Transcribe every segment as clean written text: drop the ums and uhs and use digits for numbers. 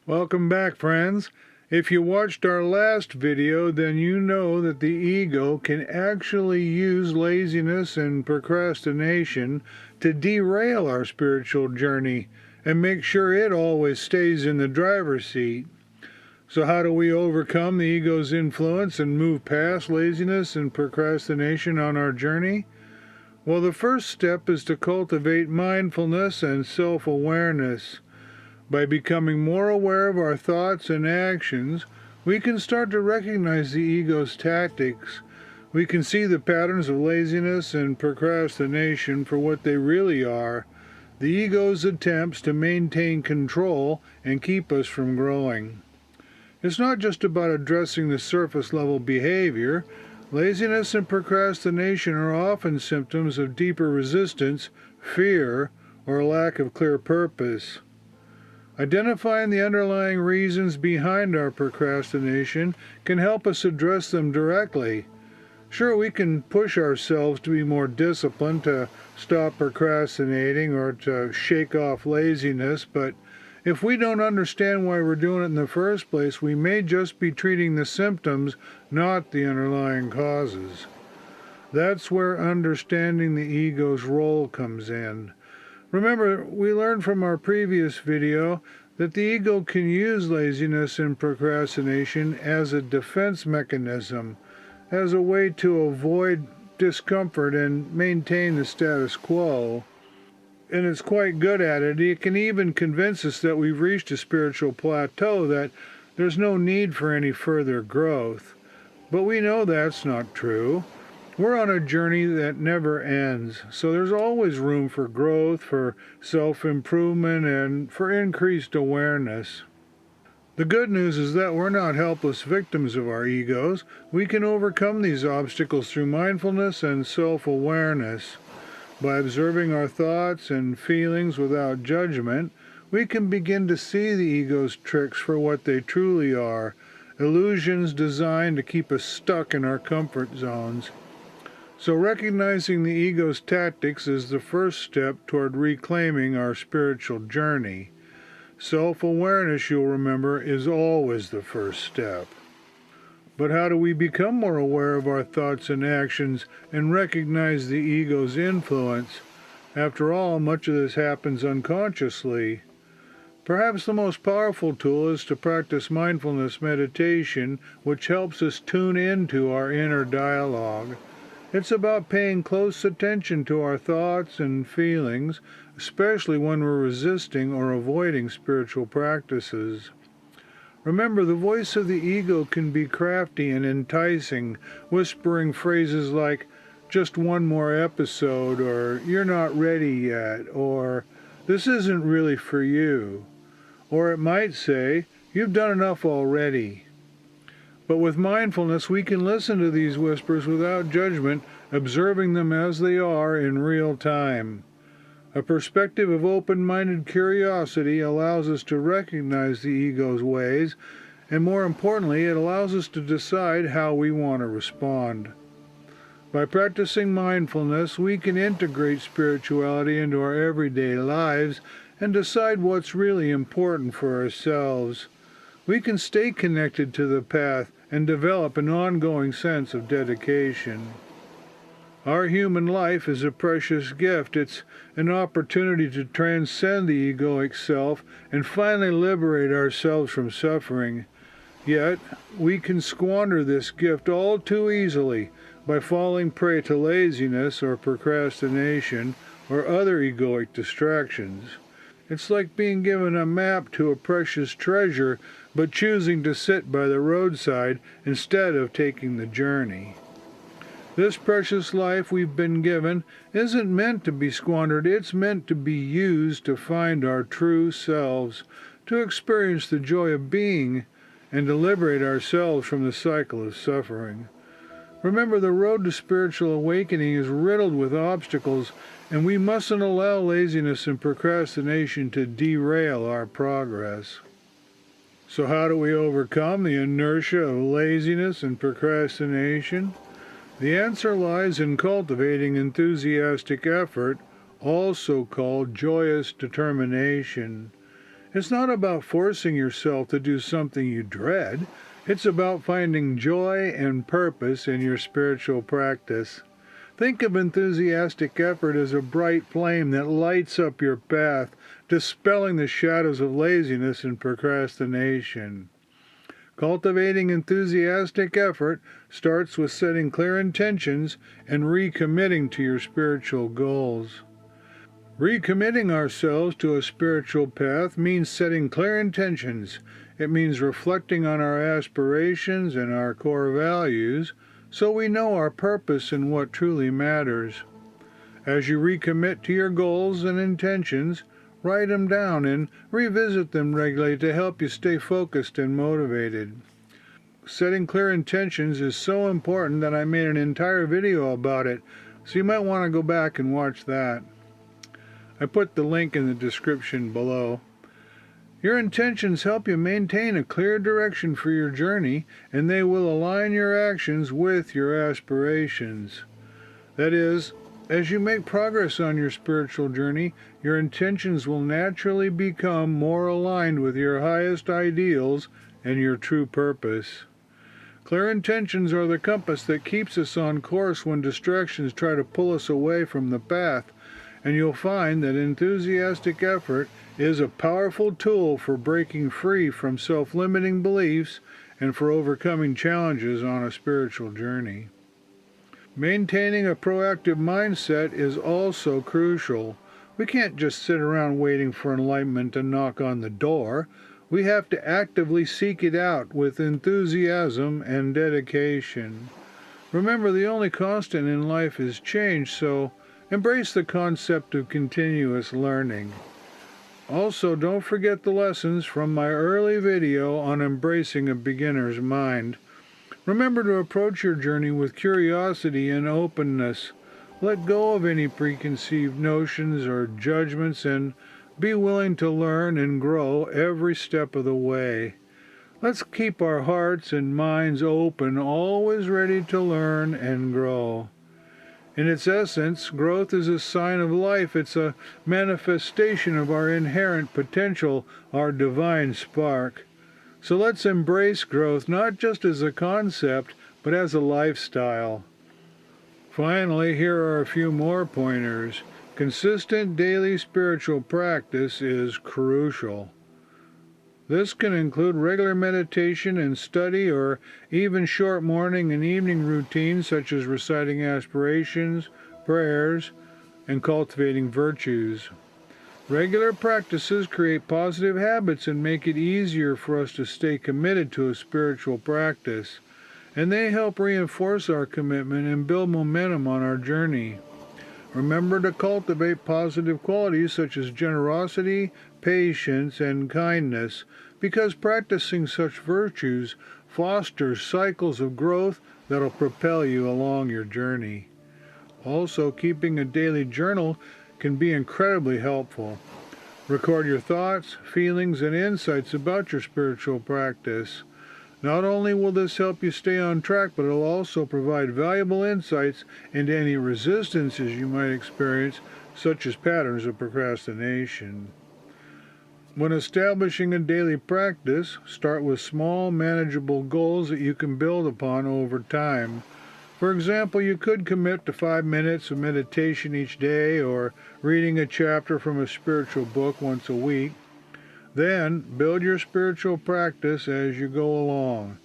Welcome back, friends. If you watched our last video, then you know that the ego can actually use laziness and procrastination to derail our spiritual journey and make sure it always stays in the driver's seat. So how do we overcome the ego's influence and move past laziness and procrastination on our journey? Well, the first step is to cultivate mindfulness and self-awareness. By becoming more aware of our thoughts and actions, we can start to recognize the ego's tactics. We can see the patterns of laziness and procrastination for what they really are, the ego's attempts to maintain control and keep us from growing. It's not just about addressing the surface-level behavior. Laziness and procrastination are often symptoms of deeper resistance, fear, or a lack of clear purpose. Identifying the underlying reasons behind our procrastination can help us address them directly. Sure, we can push ourselves to be more disciplined, to stop procrastinating, or to shake off laziness, but if we don't understand why we're doing it in the first place, we may just be treating the symptoms, not the underlying causes. That's where understanding the ego's role comes in. Remember, we learned from our previous video that the ego can use laziness and procrastination as a defense mechanism, as a way to avoid discomfort and maintain the status quo. And it's quite good at it. It can even convince us that we've reached a spiritual plateau, that there's no need for any further growth. But we know that's not true. We're on a journey that never ends, so there's always room for growth, for self-improvement, and for increased awareness. The good news is that we're not helpless victims of our egos. We can overcome these obstacles through mindfulness and self-awareness. By observing our thoughts and feelings without judgment, we can begin to see the ego's tricks for what they truly are, illusions designed to keep us stuck in our comfort zones. So recognizing the ego's tactics is the first step toward reclaiming our spiritual journey. Self-awareness, you'll remember, is always the first step. But how do we become more aware of our thoughts and actions and recognize the ego's influence? After all, much of this happens unconsciously. Perhaps the most powerful tool is to practice mindfulness meditation, which helps us tune into our inner dialogue. It's about paying close attention to our thoughts and feelings, especially when we're resisting or avoiding spiritual practices. Remember, the voice of the ego can be crafty and enticing, whispering phrases like, "just one more episode," or "you're not ready yet," or "this isn't really for you." Or it might say, "you've done enough already." But with mindfulness, we can listen to these whispers without judgment, observing them as they are in real time. A perspective of open-minded curiosity allows us to recognize the ego's ways, and more importantly, it allows us to decide how we want to respond. By practicing mindfulness, we can integrate spirituality into our everyday lives and decide what's really important for ourselves. We can stay connected to the path and develop an ongoing sense of dedication. Our human life is a precious gift. It's an opportunity to transcend the egoic self and finally liberate ourselves from suffering. Yet, we can squander this gift all too easily by falling prey to laziness or procrastination or other egoic distractions. It's like being given a map to a precious treasure, but choosing to sit by the roadside instead of taking the journey. This precious life we've been given isn't meant to be squandered. It's meant to be used to find our true selves, to experience the joy of being, and to liberate ourselves from the cycle of suffering. Remember, the road to spiritual awakening is riddled with obstacles, and we mustn't allow laziness and procrastination to derail our progress. So how do we overcome the inertia of laziness and procrastination? The answer lies in cultivating enthusiastic effort, also called joyous determination. It's not about forcing yourself to do something you dread. It's about finding joy and purpose in your spiritual practice. Think of enthusiastic effort as a bright flame that lights up your path, dispelling the shadows of laziness and procrastination. Cultivating enthusiastic effort starts with setting clear intentions and recommitting to your spiritual goals. Recommitting ourselves to a spiritual path means setting clear intentions. It means reflecting on our aspirations and our core values so we know our purpose and what truly matters. As you recommit to your goals and intentions, write them down and revisit them regularly to help you stay focused and motivated. Setting clear intentions is so important that I made an entire video about it, so you might want to go back and watch that. I put the link in the description below. Your intentions help you maintain a clear direction for your journey, and they will align your actions with your aspirations. That is, as you make progress on your spiritual journey, your intentions will naturally become more aligned with your highest ideals and your true purpose. Clear intentions are the compass that keeps us on course when distractions try to pull us away from the path, and you'll find that enthusiastic effort is a powerful tool for breaking free from self-limiting beliefs and for overcoming challenges on a spiritual journey. Maintaining a proactive mindset is also crucial. We can't just sit around waiting for enlightenment to knock on the door. We have to actively seek it out with enthusiasm and dedication. Remember, the only constant in life is change, so embrace the concept of continuous learning. Also, don't forget the lessons from my early video on embracing a beginner's mind. Remember to approach your journey with curiosity and openness. Let go of any preconceived notions or judgments and be willing to learn and grow every step of the way. Let's keep our hearts and minds open, always ready to learn and grow. In its essence, growth is a sign of life. It's a manifestation of our inherent potential, our divine spark. So let's embrace growth not just as a concept, but as a lifestyle. Finally, here are a few more pointers. Consistent daily spiritual practice is crucial. This can include regular meditation and study, or even short morning and evening routines such as reciting aspirations, prayers, and cultivating virtues. Regular practices create positive habits and make it easier for us to stay committed to a spiritual practice, and they help reinforce our commitment and build momentum on our journey. Remember to cultivate positive qualities such as generosity, patience, and kindness, because practicing such virtues fosters cycles of growth that'll propel you along your journey. Also, keeping a daily journal can be incredibly helpful. Record your thoughts, feelings, and insights about your spiritual practice. Not only will this help you stay on track, but it'll also provide valuable insights into any resistances you might experience, such as patterns of procrastination. When establishing a daily practice, start with small, manageable goals that you can build upon over time. For example, you could commit to 5 minutes of meditation each day or reading a chapter from a spiritual book once a week. Then, build your spiritual practice as you go along.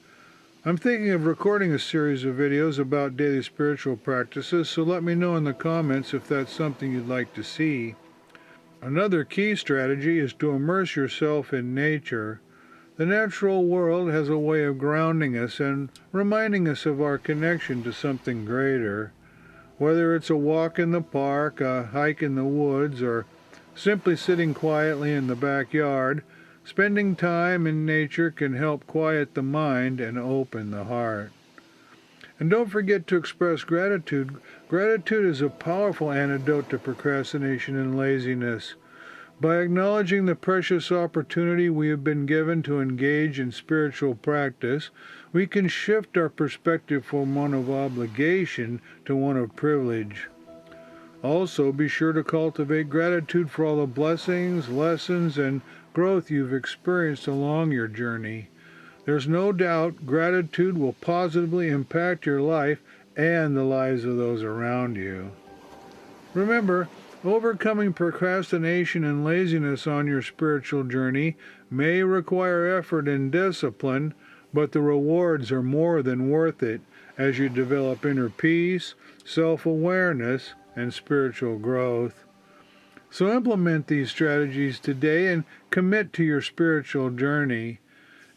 I'm thinking of recording a series of videos about daily spiritual practices, so let me know in the comments if that's something you'd like to see. Another key strategy is to immerse yourself in nature. The natural world has a way of grounding us and reminding us of our connection to something greater. Whether it's a walk in the park, a hike in the woods, or simply sitting quietly in the backyard, spending time in nature can help quiet the mind and open the heart. And don't forget to express gratitude. Gratitude is a powerful antidote to procrastination and laziness. By acknowledging the precious opportunity we have been given to engage in spiritual practice, we can shift our perspective from one of obligation to one of privilege. Also, be sure to cultivate gratitude for all the blessings, lessons, and growth you've experienced along your journey. There's no doubt gratitude will positively impact your life and the lives of those around you. Remember, overcoming procrastination and laziness on your spiritual journey may require effort and discipline, but the rewards are more than worth it as you develop inner peace, self-awareness, and spiritual growth. So implement these strategies today and commit to your spiritual journey.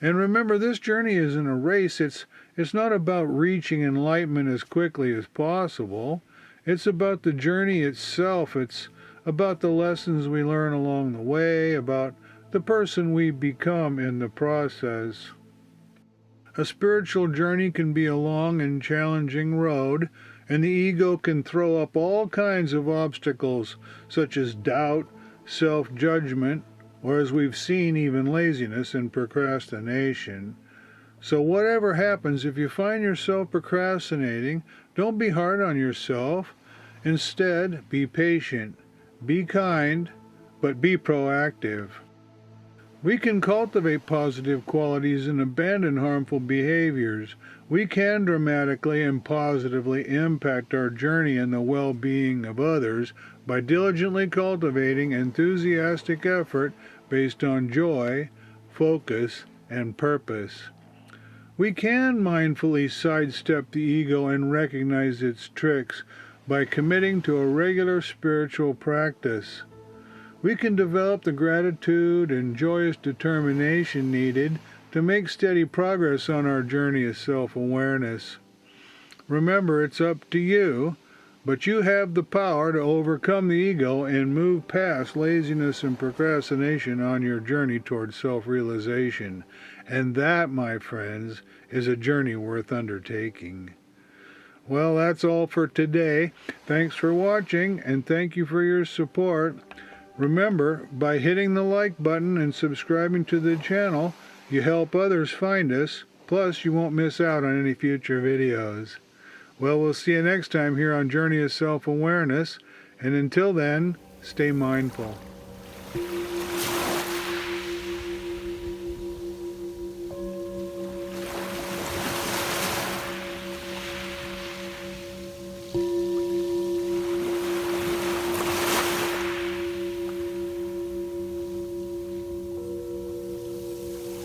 And remember, this journey isn't a race. It's not about reaching enlightenment as quickly as possible. It's about the journey itself. It's about the lessons we learn along the way, about the person we become in the process. A spiritual journey can be a long and challenging road, and the ego can throw up all kinds of obstacles, such as doubt, self-judgment, or as we've seen, even laziness and procrastination. So whatever happens, if you find yourself procrastinating, don't be hard on yourself. Instead, be patient, be kind, but be proactive. We can cultivate positive qualities and abandon harmful behaviors. We can dramatically and positively impact our journey and the well-being of others by diligently cultivating enthusiastic effort based on joy, focus, and purpose. We can mindfully sidestep the ego and recognize its tricks by committing to a regular spiritual practice. We can develop the gratitude and joyous determination needed to make steady progress on our journey of self-awareness. Remember, it's up to you, but you have the power to overcome the ego and move past laziness and procrastination on your journey toward self-realization. And that, my friends, is a journey worth undertaking. Well, that's all for today. Thanks for watching, and thank you for your support. Remember, by hitting the like button and subscribing to the channel, you help others find us, plus you won't miss out on any future videos. Well, we'll see you next time here on Journey of Self-Awareness, and until then, stay mindful.